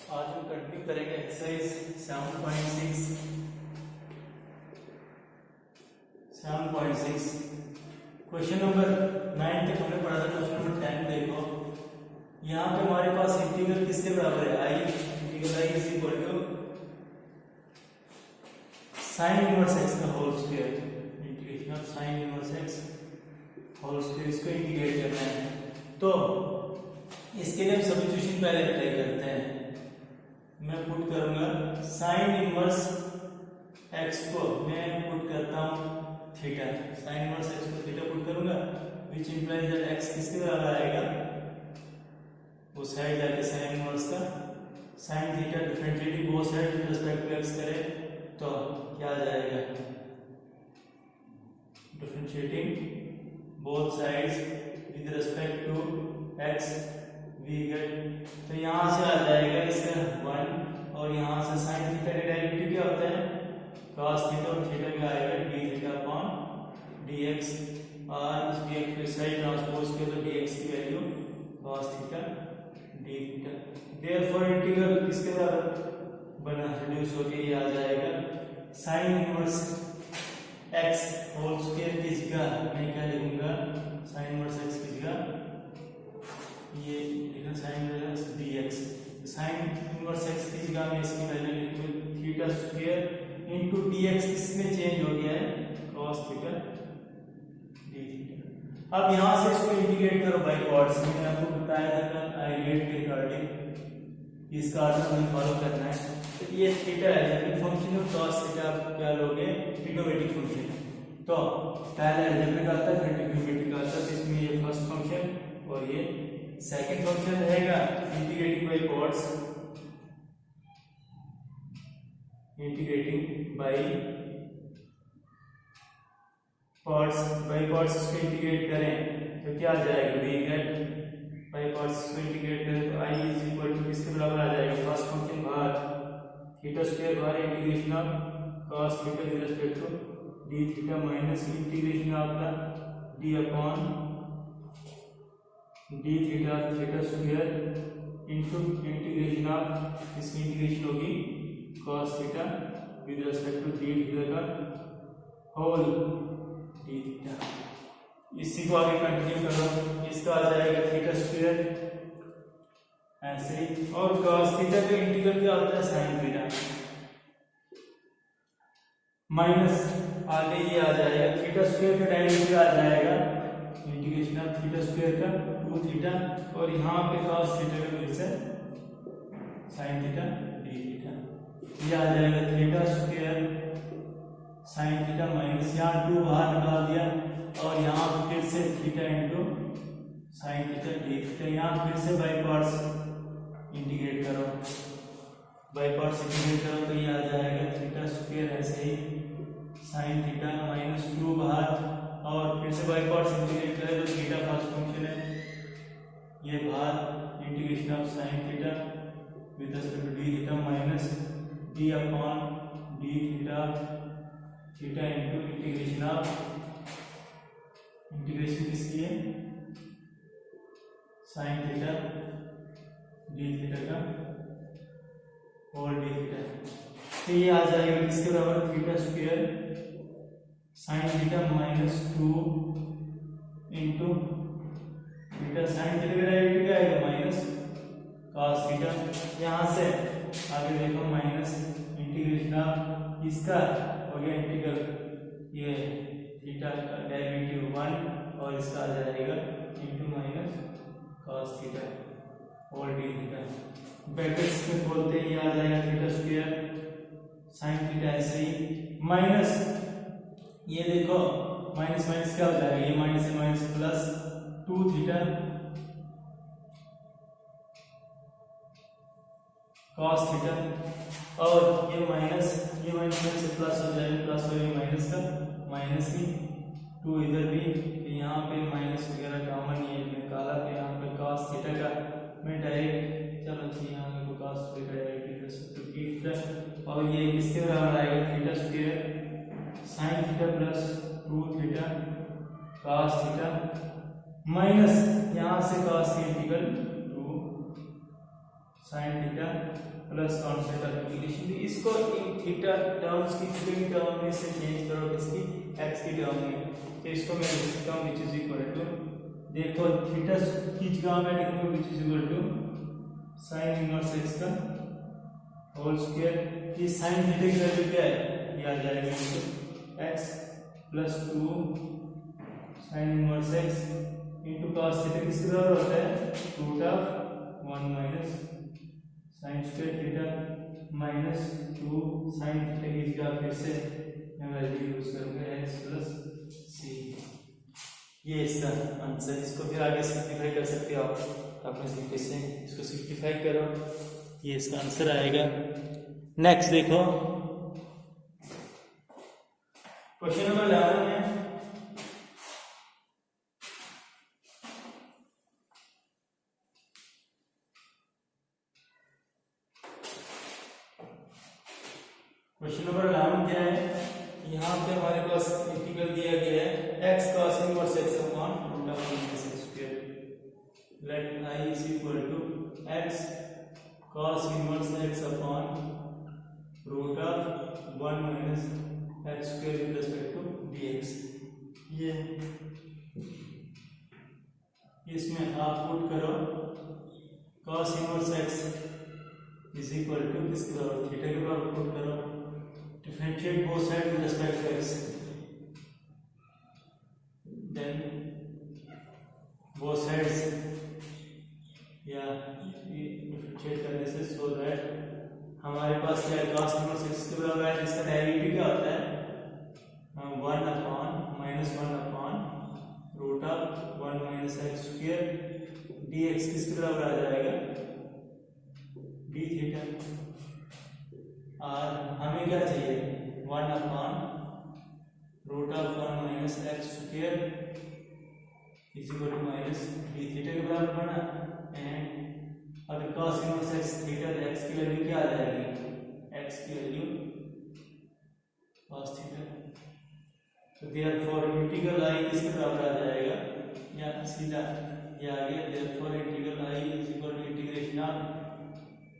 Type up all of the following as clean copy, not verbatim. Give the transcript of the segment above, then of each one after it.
आज हम कंटिन्यू करेंगे एक्सरसाइज 7.6 क्वेश्चन नंबर 9 तक हमने पढ़ा था। क्वेश्चन नंबर 10 देखो, यहाँ पे हमारे पास इंटीग्रल किसके बराबर है? I integral I is equal to sine inverse x का whole square, integration of sine inverse X whole square, इसको इंटीग्रेट करना है। तो इसके लिए हम सब्स्टिट्यूशन पहले अप्लाई करते हैं। मैं पुट करूंगा साइन इनवर्स एक्स को मैं पुट करता हूं थीटा, साइन इनवर्स एक्स को थीटा पुट करूंगा, व्हिच इंप्लाइज दैट एक्स किसके बराबर आएगा? वो साइड जाके साइन इनवर्स का sine theta differentiating both side with respect to x करें तो क्या आ जाएगा? Differentiating both sides with respect to x we get, तो यहां से आ जाएगा इसका 1 और यहां से sin थीटा का डेरिवेटिव क्या होता है? cos थीटा, और थीटा क्या आएगा? d थीटा अपॉन dx, और इस dx पे साइड ट्रांसपोज किया तो dx की वैल्यू cos थीटा d थीटा। देयरफॉर इंटीग्रल किसके बराबर बना? रिड्यूस होके ये आ जाएगा sin inverse x whole square की जगह मैं क्या लिखूंगा? sin इनवर्स x की जगह ये लिखना sin inverse dx, sin inverse x की जगह में इसकी वैल्यू लिखूंगा थीटा स्क्वायर इनटू dx, इसमें चेंज हो गया है cos थीटा d थीटा। अब यहां से इसको इंटीग्रेट करो बाय पार्ट्स, मैंने आपको बताया था कल आइलेट के अकॉर्डिंग इसका आर्डर हमें फॉलो करना है। तो ये थीटा है लेकिन फंक्शन ऑफ cos थीटा आप क्या लोगे? Trigonometric function. तो पहले अलजेब्रिक आता है फिर ट्रिग्नोमेट्रिक आता है, इसमें ये फर्स्ट फंक्शन और ये सेकंड फंक्शन रहेगा integrating by parts, integrating by parts इसको इंटीग्रेट करें तो क्या आ जाएगा? वी गेट बाय पार्ट्स को इंटीग्रेट करें तो i इज इक्वल टू किसके बराबर आ जाएगा? फर्स्ट फंक्शन बाहर थीटा स्क्वायर बाहर integration of cos theta with respect to d theta minus integration of the d upon d theta theta square into integration of, इसकी integration होगी cos theta with respect to d theta का whole d theta. इसी को आगे continue करो, इसका आ जाएगा थीटा स्क्वायर ऐसे ही, और cos थीटा का इंटीग्रल क्या होता है? sin थीटा माइनस आगे ये आ जाएगा थीटा स्क्वायर का डेरिवेटिव आ जाएगा इंटीग्रेशन ऑफ थीटा स्क्वायर का 2 थीटा, और यहाँ पे cos थीटा का फिर से sin थीटा d थीटा, ये आ जाएगा theta square sin theta minus यहाँ 2 बाहर निकाल दिया, और यहाँ फिर से theta into sin theta d theta. यहाँ फिर से बाय पार्ट्स इंटीग्रेट करो, बाय पार्ट्स इंटीग्रेट करो तो ये आ जाएगा थीटा स्क्वायर ऐसे ही sin थीटा माइनस 2 बाहर, और फिर से बाय पार्ट्स इंटीग्रेट करें तो थीटा फर्स्ट फंक्शन है, ये बाहर integration of sin theta with respect to d theta minus d upon d theta theta into integration of, integration किसकी है? sin थीटा d थीटा का होल d थीटा। तो ये आ जाएगा किसके बराबर? Theta square sin theta minus 2 into theta sin theta का डेरिवेटिव क्या आएगा? Minus cos theta. यहाँ से आगे देखो माइनस इंटीग्रेशन ऑफ इसका हो गया इंटीग्रल ये थीटा का डेरिवेटिव 1 और इसका आ जाएगा into minus cos theta whole d theta, brackets में खोलते ही आ जाएगा थीटा स्क्वायर sin थीटा ऐसे ही माइनस, ये देखो माइनस माइनस क्या हो जाएगा? ये माइनस से minus plus 2 theta cos theta, और ये माइनस से प्लस हो जाएगा, प्लस हो जाएगा माइनस का माइनस ही 2 इधर भी, तो यहाँ पे माइनस वगैरह कॉमन ये निकाला, तो यहाँ पे cos थीटा का मैं डायरेक्ट चलो यहाँ पे cos थीटा डायरेक्ट, और ये किसके बराबर आएगा? Theta square sin theta plus 2 theta cos theta minus यहाँ से cos की integral 2 sine theta plus constant of integration. इसको थीटा टर्म्स की टर्म में से चेंज करो किसकी, एक्स की टर्म में, तो इसको मैं लिख सकता हूँ विच इज इक्वल टू, देखो थीटा की जगह में लिखूंगा which is equal to sine inverse x का होल स्क्वायर। ये साइन थीटा की वैल्यू क्या है, ये आ जाएगा x plus 2 sine inverse x into cos theta किसके बराबर होता है, root of 1 minus sine square theta minus 2 sine theta की जगह फिर से मैं वैल्यू यूज करूंगा एक्स प्लस सी। ये इसका आंसर। इसको फिर आगे सिंप्लीफाई कर सकते हो आप अपने तरीके से, इसको सिंप्लीफाई करो, ये इसका आंसर आएगा। नेक्स्ट देखो क्वेश्चन नंबर 11 में क्वेश्चन नंबर 11 क्या है, यहाँ पे हमारे पास इंटीग्रल दिया गया है x cos inverse x upon root of 1 minus x square. Let i is equal to x cos inverse x upon root of 1 minus x square with respect to dx। ये इसमें आप पुट करो cos inverse x is equal to किसके बराबर, theta के बराबर put करो, differentiate both sides with respect to x, then both sides या differentiate करने से so that हमारे पास क्या है, cos इनवर्स x के बराबर है, इसका डेरिवेटिव क्या होता है 1 upon minus 1 upon root of 1 minus x square dx किसके बराबर आ जाएगा d थीटा। और हमें क्या चाहिए 1 upon root of 1 minus x square is equal to minus d theta के बराबर बना। एंड अब cos inverse x theta, x की वैल्यू क्या आ जाएगी, एक्स की वैल्यू cos थीटा, तो देयरफॉर इंटीग्रल i किसके बराबर आ जाएगा, या सीधा ये आ गया, therefore integral i is equal to integration of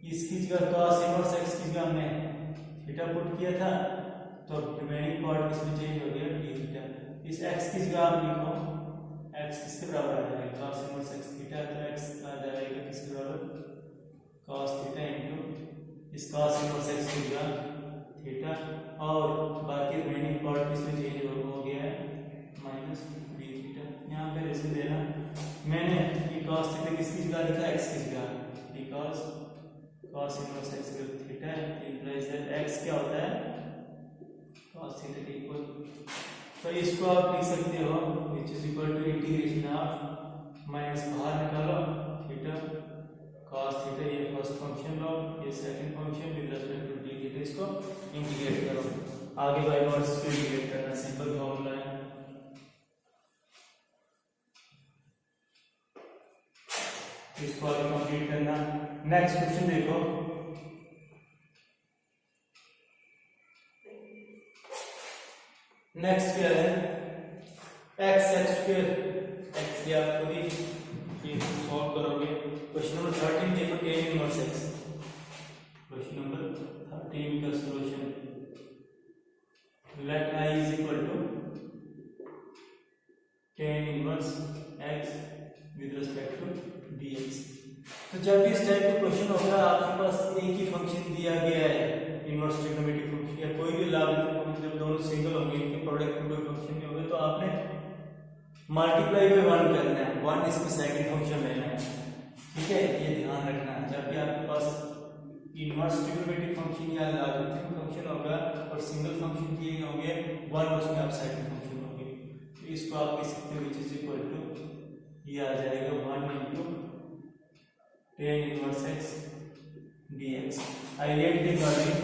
इसकी जगह cos इनवर्स x की जगह हमने थीटा पुट किया था, तो रिमेनिंग पार्ट इसमें चेंज हो गया d थीटा। इस x की जगह आप लिखो x किसके बराबर आ जाएगा, cos इनवर्स x थीटा, तो x आ जाएगा किसके बराबर cos थीटा इनटू इस cos इनवर्स x की जगह थीटा, और बाकी रिमेनिंग पार्ट इसमें चेंज हो गया है माइनस d थीटा। यहाँ पे ऐसे देना, मैंने ये cos थीटा किसकी जगह लिखा, x की जगह, because cos inverse x theta implies that x क्या होता है cos थीटा के इक्वल। तो इसको आप लिख सकते हो which is equal to integration of minus बाहर निकालो थीटा cos थीटा, ये फर्स्ट फंक्शन लो, ये second function with respect to d theta, इसको इंटीग्रेट करो, आगे बाय पार्ट्स को इंटीग्रेट करना, सिंपल फार्मूला है। इसको आगे कंप्लीट करना। नेक्स्ट क्वेश्चन देखो, नेक्स्ट क्या है, x स्क्वायर x या खुद ही सॉल्व करोगे। क्वेश्चन नंबर 13 देखो, tan inverse x, question number 13 का solution, let i is equal to tan inverse x with respect to dx। तो जब भी इस टाइप का क्वेश्चन होगा आपके पास एक ही फंक्शन दिया गया है, इनवर्स ट्रिग्नोमेट्रिक फंक्शन या कोई भी लॉगरिथमिक फंक्शन, जब दोनों सिंगल होंगे इनके प्रोडक्ट में कोई फंक्शन नहीं होगा, तो आपने मल्टीप्लाई बाय 1 करना है, 1 इसमें सेकंड फंक्शन लेना है, ठीक है, ये ध्यान रखना है। जब भी आपके पास इनवर्स ट्रिग्नोमेट्रिक फंक्शन या लॉगरिथमिक फंक्शन होगा और सिंगल फंक्शन दिए होंगे 1, उसमें आप सेकंड फंक्शन होंगे, तो इसको आप लिख सकते हो विच इज इक्वल टू, ये आ जाएगा 1 into tan inverse x dx। I let the value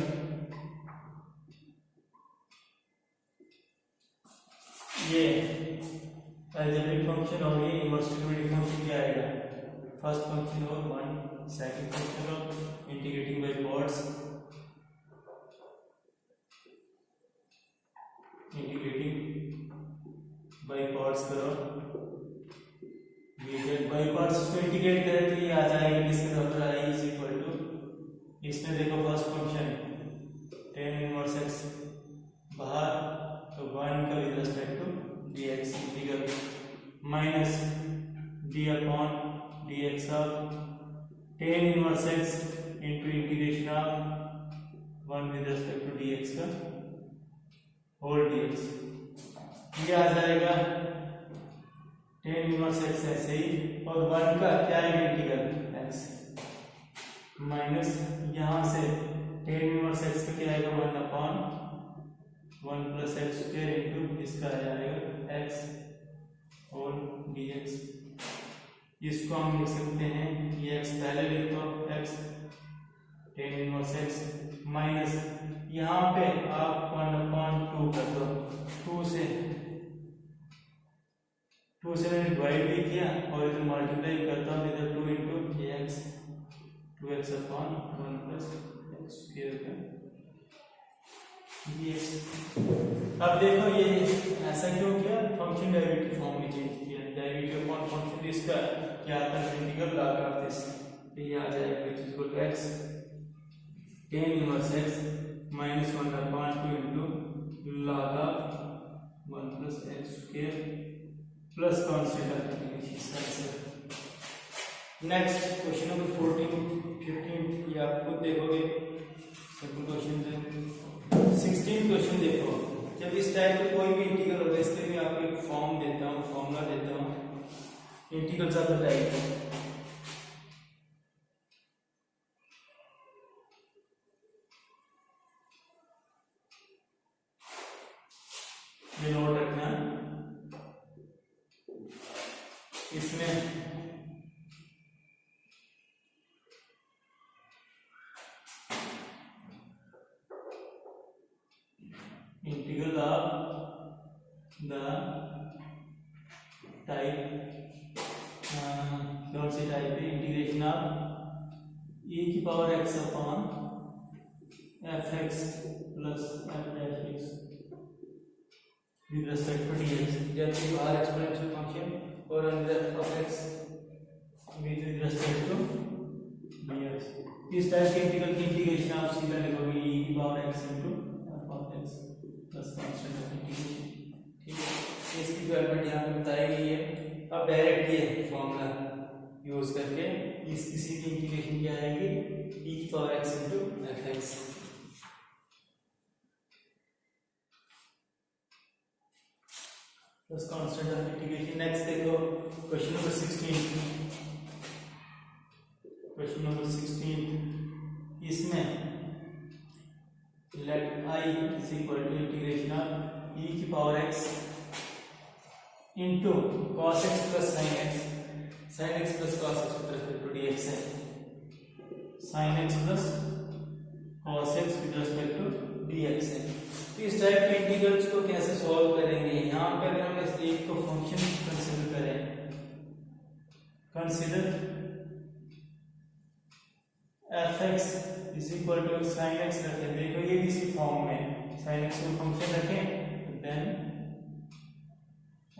ये अलजेब्रिक फंक्शन और ये इनवर्स ट्रिग्नोमेट्रिक फंक्शन क्या आएगा, फर्स्ट फंक्शन और 1, सेकंड फंक्शन और integrating by parts, integrating by parts करो, बाई पार्ट्स को इंटीग्रेट करें तो ये आ जाएगा किसके बराबर, i is equal to of tan inverse x into integration of 1 with respect to dx का होल dx। ये आ जाएगा tan इनवर्स x ऐसे ही, और 1 का क्या है इंटीग्रल x माइनस यहाँ से tan इनवर्स x का क्या आएगा 1/1 प्लस एक्स स्क्वायर इंटू इसका आ जाएगा x होल dx। इसको हम लिख सकते हैं, ये x पहले लिख दो x tan inverse x minus यहाँ पे आप 1/2 कर दो, 2 से मैंने डिवाइड भी किया और इधर मल्टीप्लाई करता हूँ, इधर 2 into x 2x upon 1 plus x square का dx। अब देखो ये ऐसा क्यों किया, फंक्शन डेरिवेटिव फॉर्म में चेंज किया, डेरिवेटिव अपॉन फंक्शन इसका क्या आता है इंटीग्रल log ऑफ दिस, ये आ जाएगा which is equal to x tan inverse x minus 1/2 into log of 1 plus x square plus constant of integration. Next question number 14, 15 ये आप खुद देखोगे, सिंपल क्वेश्चन है। 16 क्वेश्चन देखो, जब इस टाइप का कोई भी इंटीग्रल होगा इसके लिए आपको एक फॉर्म देता हूँ, फॉर्मूला देता हूँ इंटीग्रल्स ऑफ द टाइप। ये नोट रखना, इसमें इंटीग्रल ऑफ द टाइप कौन सी टाइप है, इंटीग्रेशन ऑफ e की power x upon fx plus f dash x with respect to dx, जबकि बाहर एक्सपोनेंशियल फंक्शन और अंदर fx with respect to dx। इस टाइप के इंटीग्रल की इंटीग्रेशन आप सीधा लिखोगे e की power x into f of x plus constant of integration, ठीक है। इसकी डेवलपमेंट यहाँ पे बताई गई है। अब डायरेक्ट ये फॉर्मूला यूज करके इस किसी की इंटीग्रेशन क्या आएगी e की power x into fx plus constant of integration. Next देखो क्वेश्चन नंबर 16, क्वेश्चन नंबर 16 इसमें let I is equal to integration of e की power x into cos x plus sin x plus cos x with respect to dx है, sin x plus cos x with respect to dx है। तो इस type के integrals को कैसे solve करेंगे, यहाँ पे अगर हम इस एक को फंक्शन कंसीडर करें, consider fx is equal to sin x रखें, देखो ये भी इसी फॉर्म में sin x को फंक्शन रखें, देन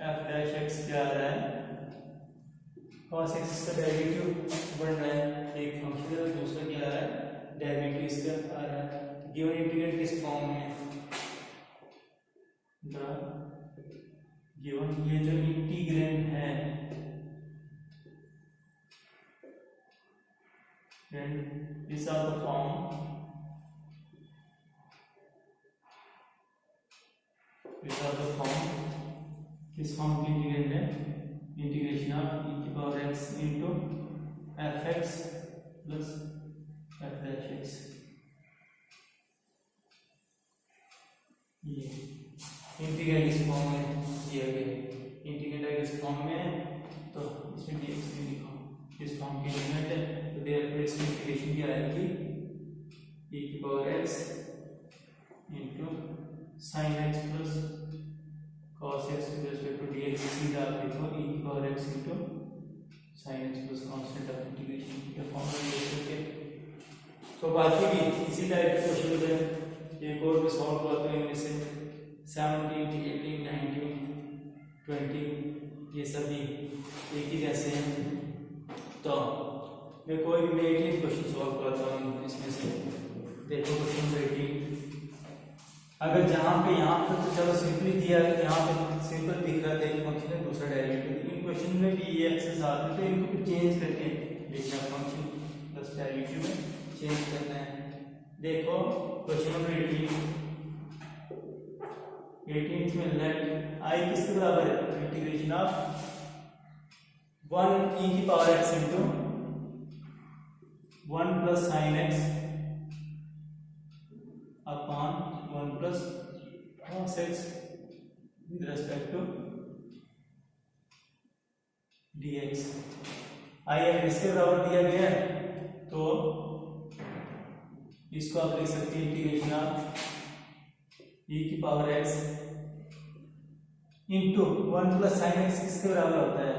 f डैश x क्या आ रहा है cos x का डेरिवेटिव बन रहा है, एक फंक्शन है दूसरा क्या आ रहा है डेरिवेटिव इसका आ रहा है। गिवन इंटीग्रल किस फॉर्म में, गिवन ये जो इंटीग्रैंड है and these are the form, these are the form, किस फॉर्म की इंटीग्रेंड है, इंटीग्रेशन ऑफ e की power x into fx plus f dash x, ये इंटीग्रेंड इस फॉर्म में दिया गया, इंटीग्रेंड अगर इस फॉर्म में तो इसमें dx भी लिखो, इस फॉर्म की लिमिट है तो देयर इसकी इंटीग्रेशन क्या आएगी e की power x into sin x plus cos x with respect to dx, सीधा आप लिखो e की power x into sin x plus constant of integration, ये फॉर्मूला यूज करके। तो बाकी भी इसी टाइप के क्वेश्चन होते हैं, एक और भी सॉल्व करते हैं, इनमें से 17, 18, 19, 20 ये सभी एक ही जैसे हैं। तो मैं कोई भी 18 क्वेश्चन सॉल्व करता हूँ इसमें से, देखो क्वेश्चन नंबर 18, अगर जहाँ पे यहाँ पर तो चलो सिंपली दिया है, यहाँ पे सिंपल दिख रहा था एक फंक्शन है दूसरा डेरिवेटिव, इन क्वेश्चन में भी ये एक्सेस आते हैं तो इनको चेंज करके बस डेरिवेटिव में चेंज करना है। देखो क्वेश्चन नंबर 18 में लेट आई किसके बराबर है, इंटीग्रेशन ऑफ 1 e की power x into 1 plus sine x upon 1 plus cos x with respect to dx। I अगर इसके बराबर दिया गया है तो इसको आप लिख सकते हैं इंटीग्रेशन ऑफ e की power x into 1 plus sine x किसके बराबर होता है,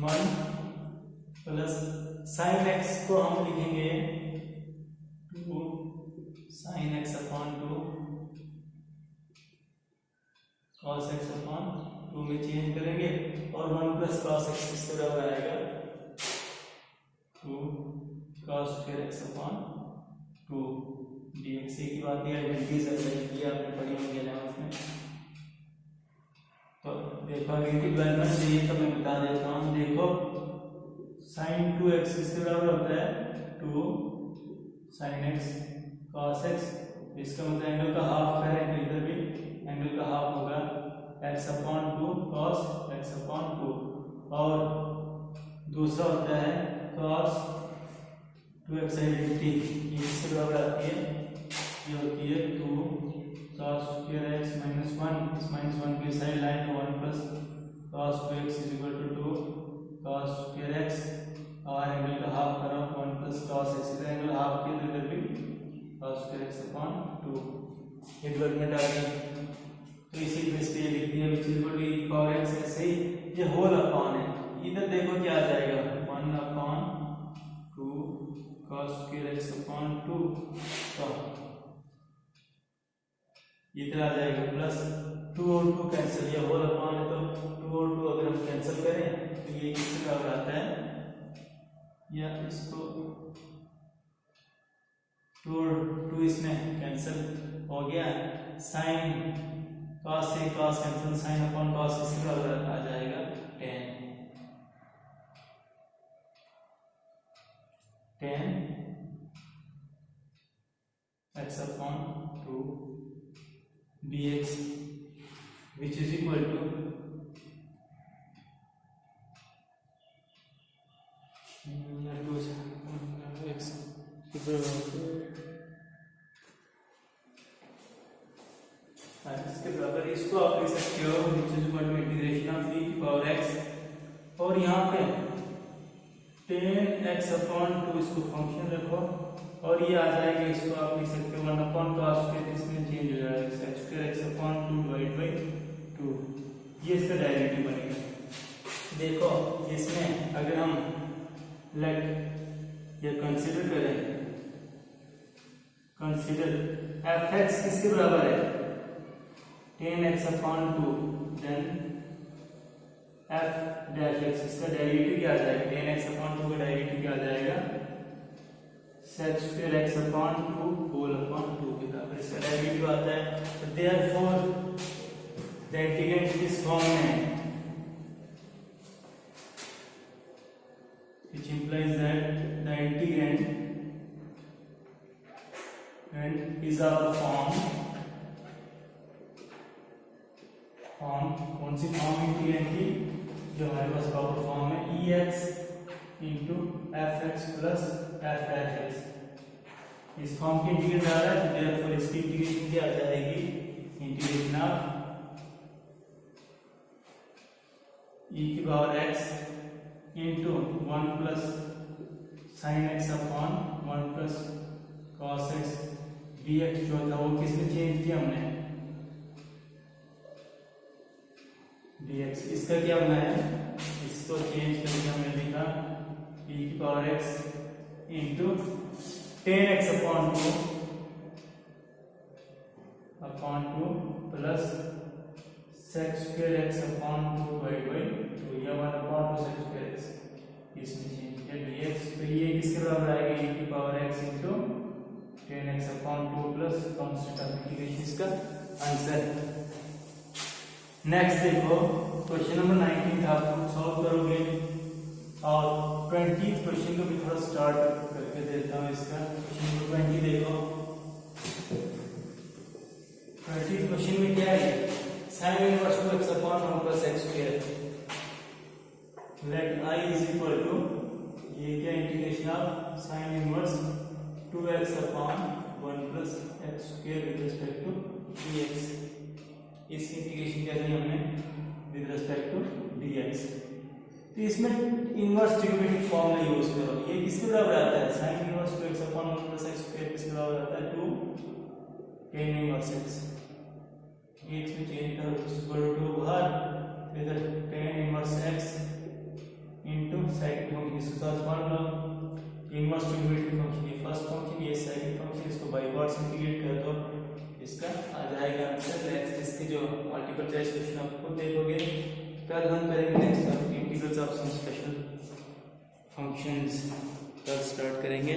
1 प्लस साइन x को हम लिखेंगे 2 sine x upon 2 cos x upon 2 में चेंज करेंगे और 1 प्लस cos x किसके बराबर आएगा, 2 cos square x upon 2 dx। की बात है आइडेंटिटीज अप्लाई आपने पढ़ी होंगी 11th में। तो देखो आगे की डेवलपमेंट चाहिए तो मैं बता देता हूँ। देखो sin 2x किसके बराबर होता है, 2 sin x cos x। इसका मतलब एंगल का हाफ करें तो इधर भी एंगल का हाफ होगा x upon 2 cos x upon 2। और दूसरा होता है cos 2x आइडेंटिटी, ये इसके बराबर आती है, ये होती है 2 cos स्क्वायर x माइनस 1, इस माइनस 1 की साइड लाइन तो 1 plus cos 2x is equal to 2 cos square x और एंगल का हाफ करो 1 प्लस cos x, इधर एंगल हाफ के इधर भी cos स्क्वायर x अपॉन 2। ये डेवलपमेंट आ गई तो इसी बेस पे ये लिख दिया which is equal to e power x। ऐसे ही ये होल अपॉन है, इधर देखो क्या आ जाएगा 1 upon 2 cos square x upon 2, तो इधर आ जाएगा प्लस 2 और 2 कैंसिल, ये होल अपॉन है तो 2 और 2 अगर हम कैंसिल करें तो ये किसके बराबर आता है, या इसको 2 और 2 इसमें कैंसिल हो गया, साइन cos से cos cancel, sine upon cos इसके बराबर आ जाएगा 10 x upon 2 dx which is equal to x इसके बराबर, इसको आप लिख सकते हो which is equal to integration of e की पावर x और यहाँ पे 10x अपॉन 2 इसको फंक्शन रखो और ये आ जाएगा, इसको आप लिख सकते हो 1 अपॉन cos स्क्वायर, इसमें चेंज हो जाएगा x square x upon 2 divide by 2, ये इसका डेरिवेटिव बनेगा। देखो इसमें अगर हम लेट ये कंसीडर करें, कंसीडर fx किसके बराबर है 10x upon 2, then f dash x, इसका डेरिवेटिव क्या आ जाएगा, 10x अपॉन 2 का डेरिवेटिव क्या आ जाएगा, sec square x upon 2 whole upon 2 के बराबर इसका डेरिवेटिव आता है। तो देयरफॉर द इंटीग्रेंट इस फॉर्म में which implies that the integrand is of the form कौन सी फॉर्म इंटीग्रेंड की, जो हमारे पास प्रॉपर फॉर्म है ex into F x plus F dash x. इस फॉर्म की इंटीग्रेट आ रहा है तो देयरफॉर इसकी इंटीग्रेशन क्या आ जाएगी, इंटीग्रेशन ऑफ e की power x into 1 plus sine x upon 1 plus cos x dx जो था वो किसमें चेंज किया हमने, dx। इसका क्या होना है, इसको चेंज करके हमने लिखा e की power x into 10x upon 2 plus sec square x upon 2 divide by 2, या 1 अपॉन 2 sec स्क्वायर x, इसमें चेंज किया dx। तो ये किसके बराबर आएगा, e की power x into 10x upon 2 plus constant of integration, इसका आंसर। नेक्स्ट देखो क्वेश्चन नंबर 19 था, आप सॉल्व करोगे 20th क्वेश्चन को भी थोड़ा स्टार्ट करके देता हूँ। इसका क्वेश्चन नंबर 20 देखो। 20th क्वेश्चन में क्या है, sin inverse 2x upon 1 plus x square, let I is equal to, ये क्या integration of sin inverse 2x upon 1 plus x square with respect to dx। इसकी इंटीग्रेशन क्या की हमने विद रिस्पेक्ट टू dx। तो इसमें इनवर्स ट्रिग्नोमेट्रिक फॉर्मूला यूज करो। ये किसके बराबर आता है, sin inverse 2x upon 1 plus x square किसके बराबर आता है, 2 tan इनवर्स x। ये x में चेंज करो, इक्वल टू बाहर, इधर tan inverse x into second function, इसके साथ फॉर्मूला इनवर्स ट्रिग्नोमेट्रिक फंक्शन, ये फर्स्ट फंक्शन, ये सेकंड फंक्शन, इसको बाय पार्ट्स इंटीग्रेट कर दो, इसका आ जाएगा आंसर। नेक्स्ट इसके जो मल्टीपल चॉइस क्वेश्चन आप खुद देखोगे। कल हम करेंगे next integrals of some special functions, कल स्टार्ट करेंगे।